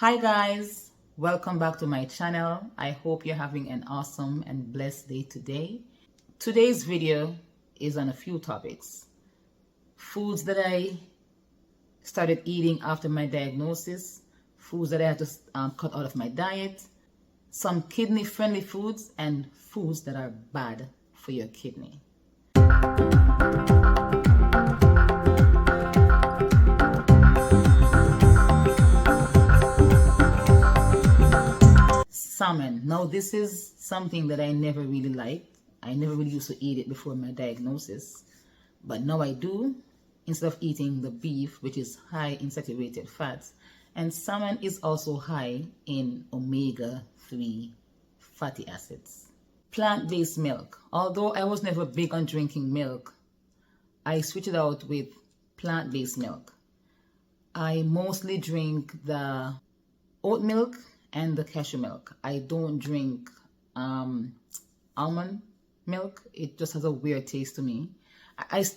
Hi guys, welcome back to my channel. I hope you're having an awesome and blessed day today. Today's video is on a few topics. Foods that I started eating after my diagnosis, foods that I had to cut out of my diet, some kidney friendly foods, and foods that are bad for your kidney. Salmon. Now this is something that I never really liked. I never really used to eat it before my diagnosis, but now I do, instead of eating the beef, which is high in saturated fats. And salmon is also high in omega-3 fatty acids. Plant-based milk. Although I was never big on drinking milk, I switched it out with plant-based milk. I mostly drink the oat milk and the cashew milk. I don't drink almond milk. It just has a weird taste to me.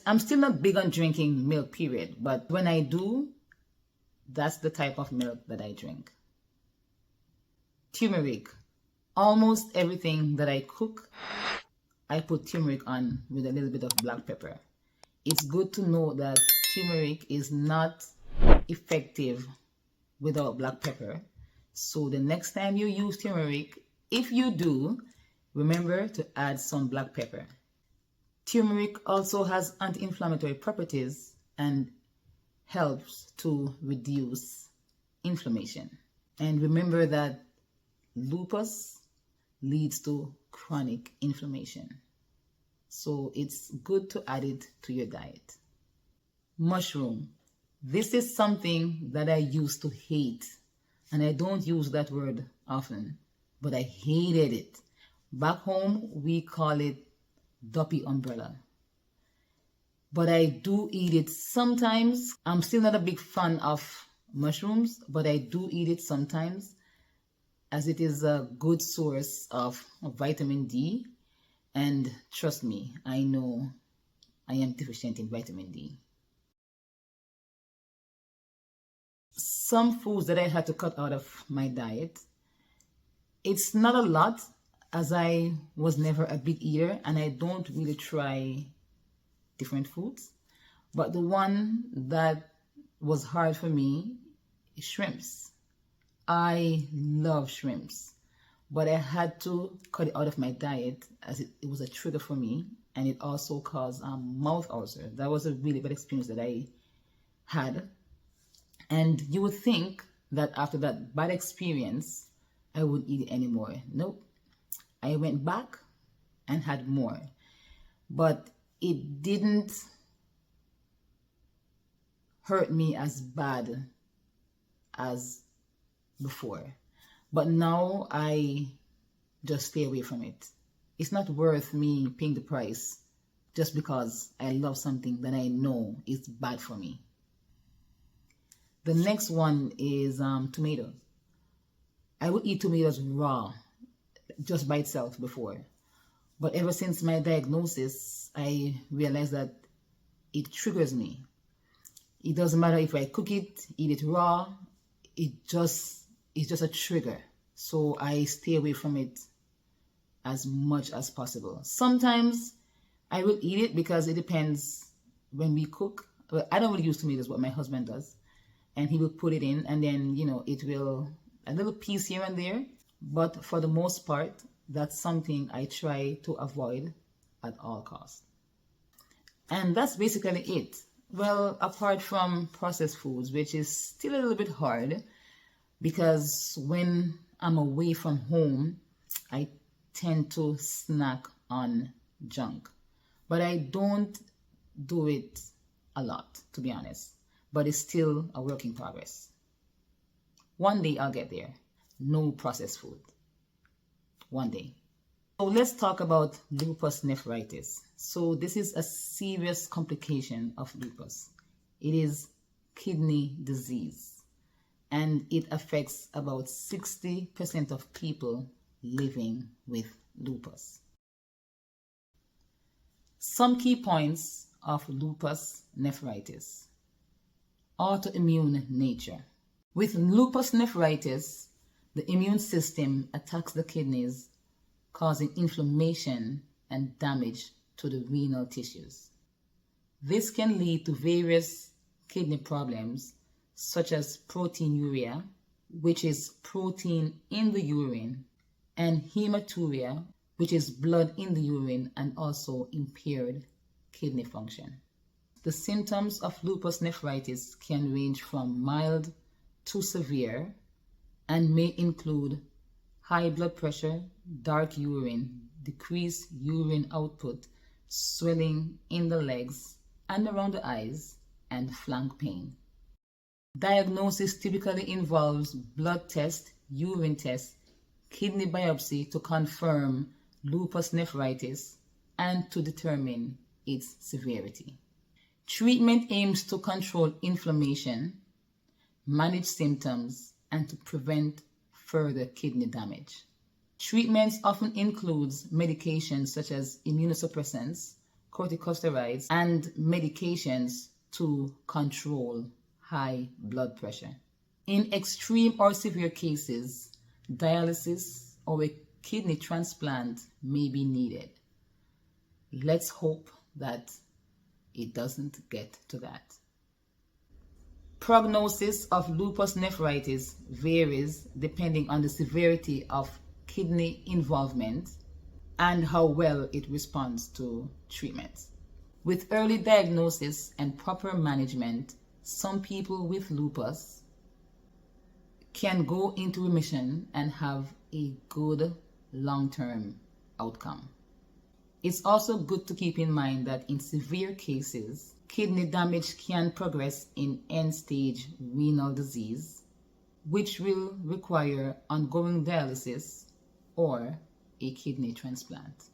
I'm still not big on drinking milk, period. But when I do, that's the type of milk that I drink. Turmeric. Almost everything that I cook, I put turmeric on with a little bit of black pepper. It's good to know that turmeric is not effective without black pepper. So the next time you use turmeric, if you do, remember to add some black pepper. Turmeric also has anti-inflammatory properties and helps to reduce inflammation. And remember that lupus leads to chronic inflammation. So it's good to add it to your diet. Mushroom. This is something that I used to hate. And I don't use that word often, but I hated it. Back home, we call it duppy umbrella. But I do eat it sometimes. I'm still not a big fan of mushrooms, but I do eat it sometimes, as it is a good source of vitamin D. And trust me, I know I am deficient in vitamin D. Some foods that I had to cut out of my diet. It's not a lot, as I was never a big eater and I don't really try different foods. But the one that was hard for me is shrimps. I love shrimps, but I had to cut it out of my diet as it was a trigger for me, and it also caused mouth ulcer. That was a really bad experience that I had. And you would think that after that bad experience, I wouldn't eat it anymore. Nope. I went back and had more. But it didn't hurt me as bad as before. But now I just stay away from it. It's not worth me paying the price just because I love something that I know is bad for me. The next one is tomatoes. I would eat tomatoes raw, just by itself before. But ever since my diagnosis, I realized that it triggers me. It doesn't matter if I cook it, eat it raw, it's just a trigger. So I stay away from it as much as possible. Sometimes I will eat it because it depends when we cook. Well, I don't really use tomatoes, but my husband does. And he will put it in, and then, it will, a little piece here and there. But for the most part, that's something I try to avoid at all costs. And that's basically it. Well, apart from processed foods, which is still a little bit hard, because when I'm away from home, I tend to snack on junk. But I don't do it a lot, to be honest. But it's still a work in progress. One day I'll get there. No processed food. One day. So let's talk about lupus nephritis. So this is a serious complication of lupus. It is kidney disease, and it affects about 60% of people living with lupus. Some key points of lupus nephritis. Autoimmune nature. With lupus nephritis, the immune system attacks the kidneys, causing inflammation and damage to the renal tissues. This can lead to various kidney problems, such as proteinuria, which is protein in the urine, and hematuria, which is blood in the urine and also impaired kidney function. The symptoms of lupus nephritis can range from mild to severe and may include high blood pressure, dark urine, decreased urine output, swelling in the legs and around the eyes, and flank pain. Diagnosis typically involves blood test, urine test, kidney biopsy to confirm lupus nephritis and to determine its severity. Treatment aims to control inflammation, manage symptoms, and to prevent further kidney damage. Treatments often includes medications such as immunosuppressants, corticosteroids, and medications to control high blood pressure. In extreme or severe cases, dialysis or a kidney transplant may be needed. Let's hope that it doesn't get to that. Prognosis of lupus nephritis varies depending on the severity of kidney involvement and how well it responds to treatment. With early diagnosis and proper management, some people with lupus can go into remission and have a good long-term outcome. It's also good to keep in mind that in severe cases, kidney damage can progress in end-stage renal disease, which will require ongoing dialysis or a kidney transplant.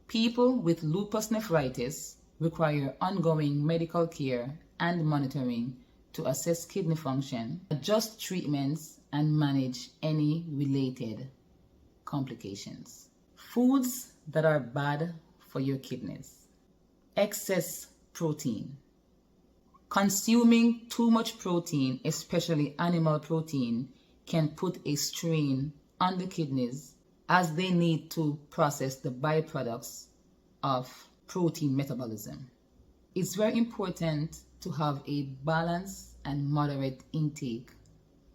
People with lupus nephritis require ongoing medical care and monitoring to assess kidney function, adjust treatments, and manage any related complications. Foods that are bad for your kidneys. Excess protein. Consuming too much protein, especially animal protein, can put a strain on the kidneys as they need to process the byproducts of protein metabolism. It's very important to have a balanced and moderate intake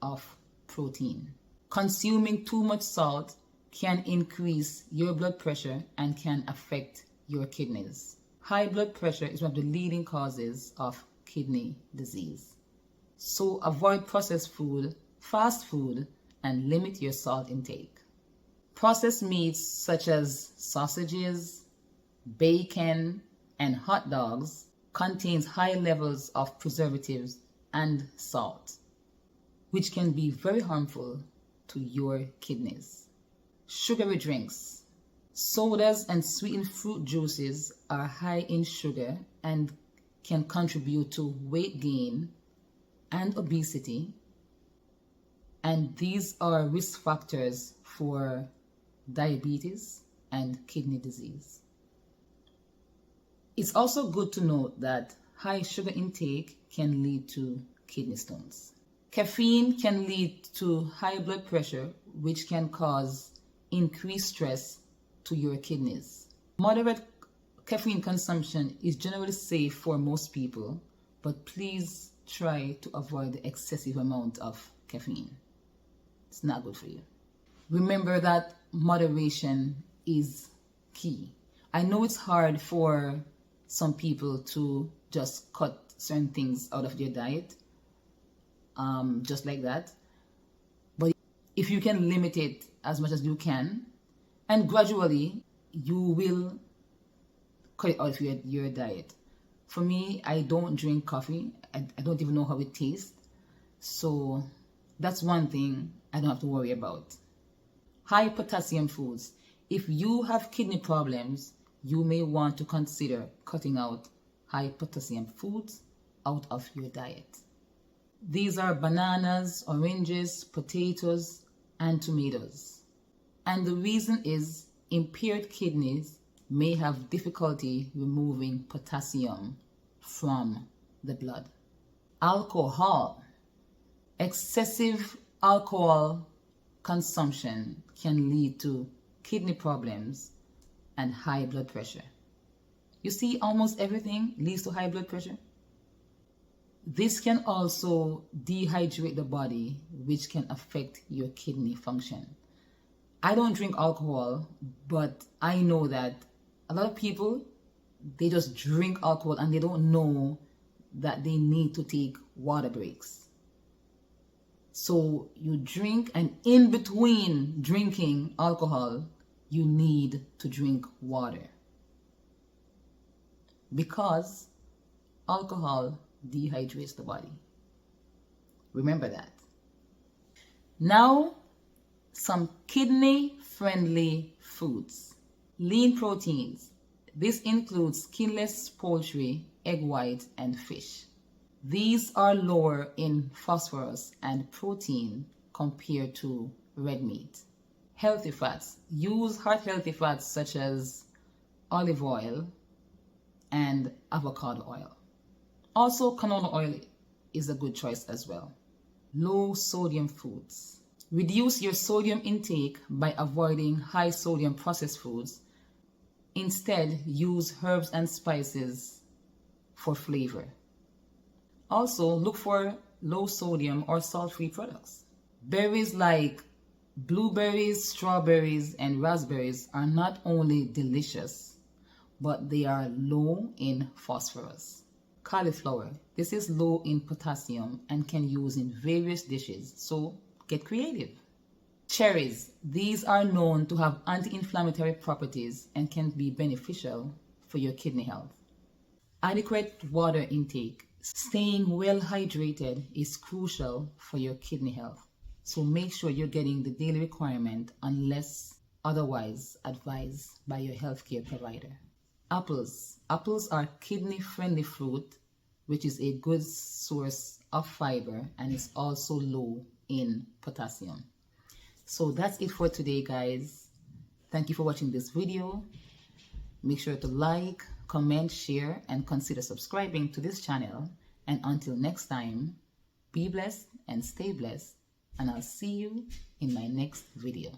of protein. Consuming too much salt can increase your blood pressure and can affect your kidneys. High blood pressure is one of the leading causes of kidney disease. So avoid processed food, fast food, and limit your salt intake. Processed meats such as sausages, bacon, and hot dogs contains high levels of preservatives and salt, which can be very harmful to your kidneys. Sugary drinks. Sodas and sweetened fruit juices are high in sugar and can contribute to weight gain and obesity, and these are risk factors for diabetes and kidney disease. It's also good to note that high sugar intake can lead to kidney stones. Caffeine can lead to high blood pressure, which can cause increased stress to your kidneys. Moderate caffeine consumption is generally safe for most people, but please try to avoid the excessive amount of caffeine. It's not good for you. Remember that moderation is key. I know it's hard for some people to just cut certain things out of their diet, just like that. But if you can limit it as much as you can, and gradually you will cut it out of your diet. For me, I don't drink coffee. I don't even know how it tastes. So that's one thing I don't have to worry about. High potassium foods. If you have kidney problems, you may want to consider cutting out high potassium foods out of your diet. These are bananas, oranges, potatoes, and tomatoes. And the reason is impaired kidneys may have difficulty removing potassium from the blood. Alcohol. Excessive alcohol consumption can lead to kidney problems and high blood pressure. You see, almost everything leads to high blood pressure. This can also dehydrate the body, which can affect your kidney function. I don't drink alcohol, but I know that a lot of people, they just drink alcohol and they don't know that they need to take water breaks. So you drink, and in between drinking alcohol, you need to drink water, because alcohol dehydrates the body. Remember that. Now, some kidney-friendly foods. Lean proteins. This includes skinless poultry, egg white, and fish. These are lower in phosphorus and protein compared to red meat. Healthy fats. Use heart-healthy fats such as olive oil and avocado oil. Also, canola oil is a good choice as well. Low sodium foods. Reduce your sodium intake by avoiding high sodium processed foods. Instead, use herbs and spices for flavor. Also, look for low sodium or salt-free products. Berries like blueberries, strawberries, and raspberries are not only delicious, but they are low in phosphorus. Cauliflower. This is low in potassium and can use in various dishes, so get creative. Cherries. These are known to have anti-inflammatory properties and can be beneficial for your kidney health. Adequate water intake. Staying well hydrated is crucial for your kidney health, so make sure you're getting the daily requirement unless otherwise advised by your healthcare provider. Apples. Apples are kidney-friendly fruit, which is a good source of fiber and is also low in potassium. So that's it for today, guys. Thank you for watching this video. Make sure to like, comment, share, and consider subscribing to this channel. And until next time, be blessed and stay blessed. And I'll see you in my next video.